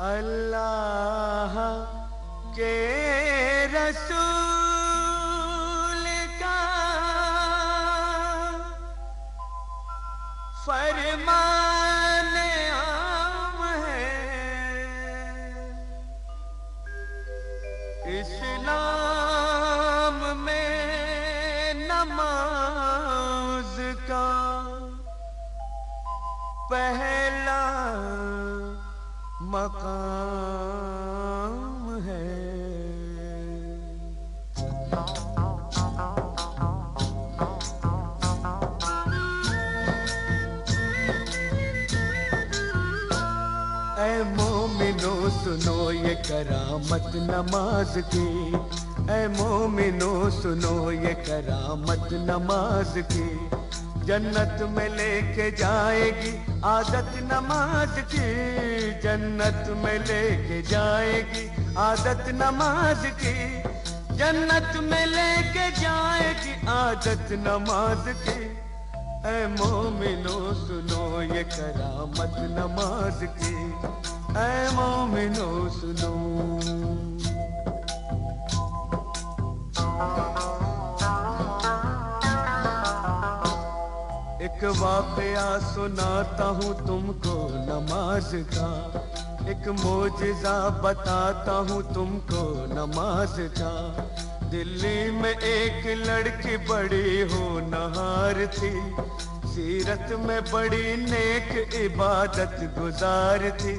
अल्लाह के रसूल का फरमान आम है, इस्लाम में नमाज का पहला मकाम है। ऐ मोमिनो सुनो ये करामत नमाज की, ऐ मोमिनो सुनो ये करामत नमाज की। जन्नत में लेके जाएगी आदत नमाज की, जन्नत में लेके जाएगी आदत नमाज की, जन्नत में लेके जाएगी आदत नमाज की। ऐ मोमिनो सुनो ये करामत नमाज की, ऐ मोमिनो सुनो। एक वाक़या सुनाता हूँ तुमको नमाज का, एक मोजिज़ा बताता हूँ तुमको नमाज का। दिल्ली में एक लड़की बड़ी होनहार थी, सीरत में बड़ी नेक इबादत गुजार थी।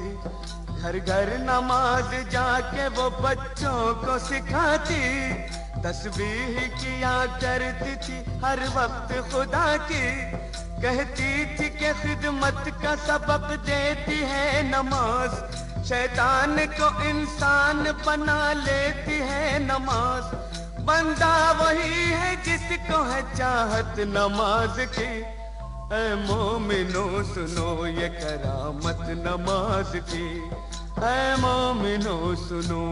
घर घर नमाज जाके वो बच्चों को सिखाती, तस्बीह किया करती थी हर वक्त खुदा की। कहती थी कि खिदमत का सबक देती है नमाज, शैतान को इंसान बना लेती है नमाज। बंदा वही है जिसको है चाहत नमाज की। ऐ मोमिनो सुनो ये करामत नमाज की, ऐ मोमिनो सुनो।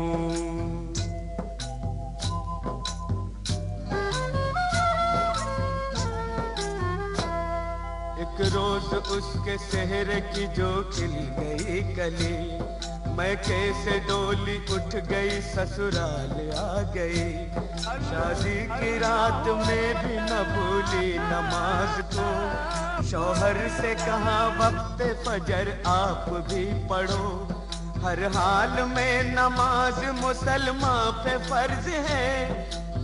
एक रोज उसके सेहरे की जो खिल गई कली, मैं कैसे डोली उठ गई ससुराल आ गई। शादी की रात में भी न भूली नमाज को, शौहर से कहा वक्त फजर आप भी पढ़ो। हर हाल में नमाज मुसलमान पे फर्ज है,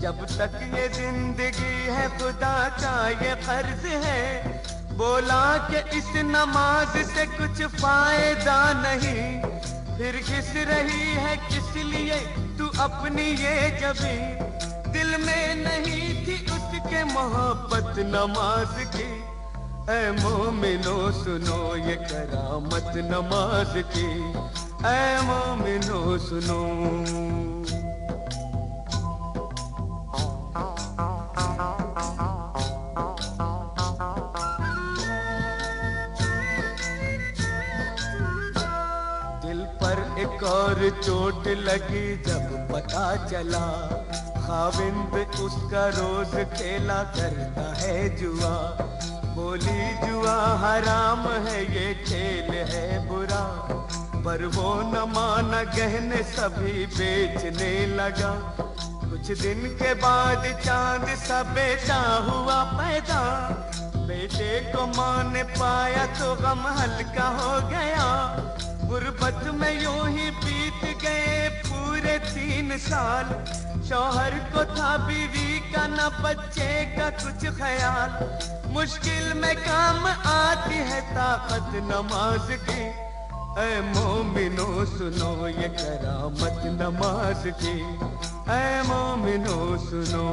जब तक ये जिंदगी है खुदा का ये कर्ज है। बोला कि इस नमाज से कुछ फायदा नहीं, फिर किस रही है किस लिए तू अपनी ये जबी। दिल में नहीं थी उसके मोहब्बत नमाज की। ऐ मोमिनो सुनो ये करामत नमाज की, ऐ मोमिनो सुनो। एक और चोट लगी जब पता चला, खाविंद उसका रोज खेला करता है जुआ। बोली जुआ हराम है ये खेल है बुरा, पर वो न माना गहने सभी बेचने लगा। कुछ दिन के बाद चांद सा बेटा हुआ पैदा, बेटे को माँ ने पाया तो गम हल्का हो गया। गुर्बत में यूं ही बीत गए पूरे 3 साल, शौहर को था बीवी का न बच्चे का कुछ ख्याल। मुश्किल में काम आती है ताकत नमाज की। ऐ मोमिनो सुनो ये करामत नमाज की, ऐ मोमिनो सुनो।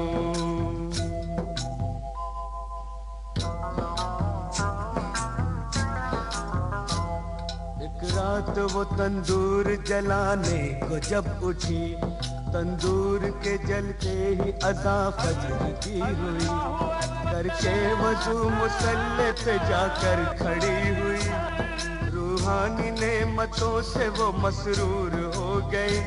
रात वो तंदूर जलाने को जब उठी, तंदूर के जलते ही अज़ा फज्र की हुई। करके वज़ू मुसल्ले पे जाकर खड़ी हुई, रूहानी नेमतों से वो मसरूर हो गई।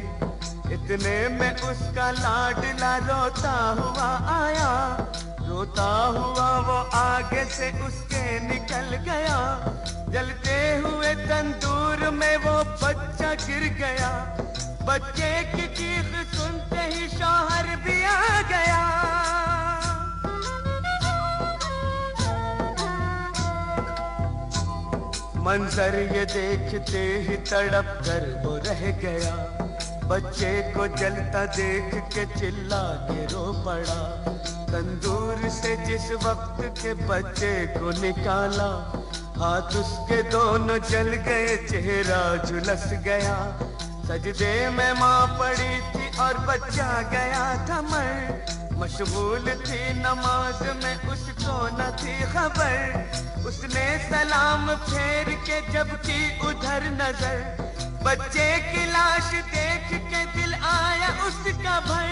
इतने में उसका लाडला रोता हुआ आया, रोता हुआ वो आगे से उसके निकल गया। जलते हुए तंदूर में वो बच्चा गिर गया। बच्चे की चीख सुनते ही शौहर भी आ गया। मंजर ये देखते ही तड़प कर वो रह गया। बच्चे को जलता देख के चिल्ला के रो पड़ा। तंदूर से जिस वक्त के बच्चे को निकाला, हाथ उसके दोनों जल गए, चेहरा झुलस गया। सजदे में माँ पड़ी थी और बच्चा गया था मर। मशगूल थी नमाज में, उसको न थी खबर। उसने सलाम फेर के जब की उधर नजर, बच्चे की लाश देख के दिल आया उसका भर।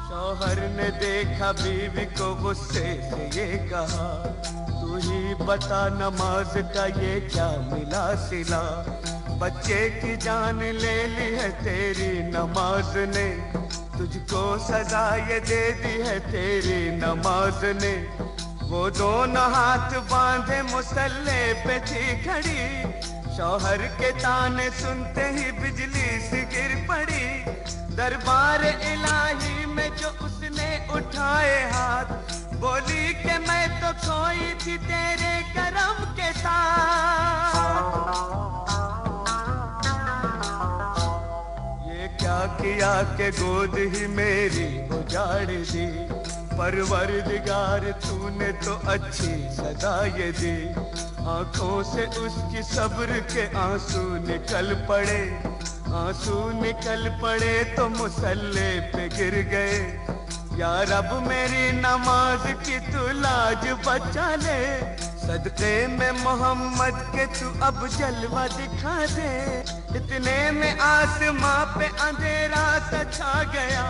शौहर ने देखा बीवी को गुस्से से ये कहा, तू ही बता नमाज का ये क्या मिला सिला। बच्चे की जान ले ली है तेरी नमाज ने, तुझको सजा ये दे दी है तेरी नमाज ने। वो दोनों हाथ बांधे मुसल्ले पे थी खड़ी। शौहर के ताने सुनते ही बिजली सी गिर पड़ी। दरबार इलाही में जो उसने उठाए हाथ, बोली कि मैं तो खोई थी तेरे करम के साथ। ये क्या किया कि गोद ही मेरी उजाड़ दी। परवरदिगार तूने तो अच्छी सदा ये दी। आंखों से उसकी सब्र के आंसू निकल पड़े। आंसू निकल पड़े तो मुसल्ले पे गिर गए। या रब मेरी नमाज की तू लाज बचा ले। सदके में मोहम्मद के तू अब जलवा दिखा दे। इतने में आसमां पे अंधेरा सा छा गया।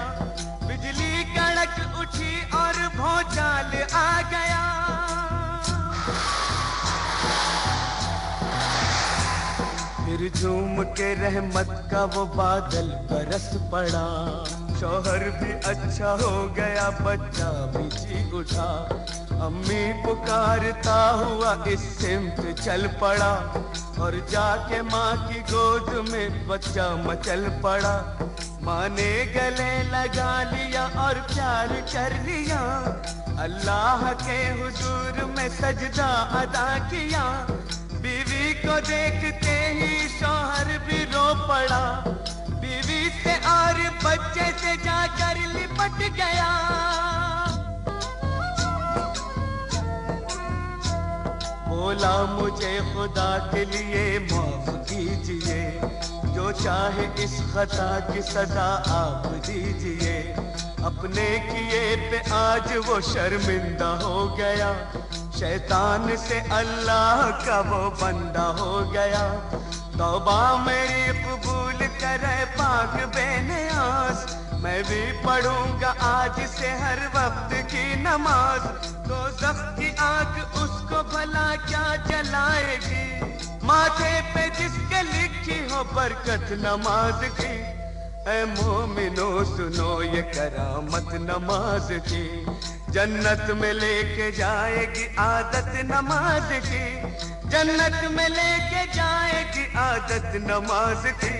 बिजली कड़क उठी और भौचाल आ गया। फिर झूम के रहमत का वो बादल बरस पड़ा। शौहर भी अच्छा हो गया, बच्चा भी जी उठा। अम्मी पुकारता हुआ इस सिमत चल पड़ा, और जाके माँ की गोद में बच्चा मचल पड़ा। माँ ने गले लगा लिया और प्यार कर लिया। अल्लाह के हुजूर में सजदा अदा किया। बीवी को देखते ही शौहर भी रो पड़ा। बीवी से और बच्चे से जाकर लिपट गया। बोला मुझे खुदा के लिए माफ कीजिए, जो चाहे इस खता की सजा आप दीजिए। अपने किए पे आज वो शर्मिंदा हो गया। शैतान से अल्लाह का वो बंदा हो गया। तौबा मेरी कबूल करे पाक बेनियाज। मैं भी पढ़ूंगा आज से हर वक्त की नमाज। दोज़ख की आग उसको भला क्या जलाएगी, माथे पे जिसके लिखी हो बरकत नमाज की। ऐ मोमिनो सुनो ये करामत नमाज की। जन्नत में लेके जाएगी आदत नमाज की। जन्नत में लेके जाएगी आदत नमाज की।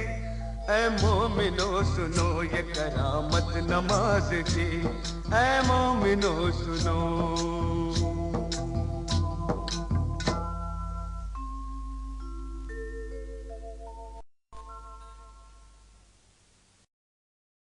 ऐ मोमिनो सुनो ये करामत नमाज की। ऐ मोमिनो सुनो।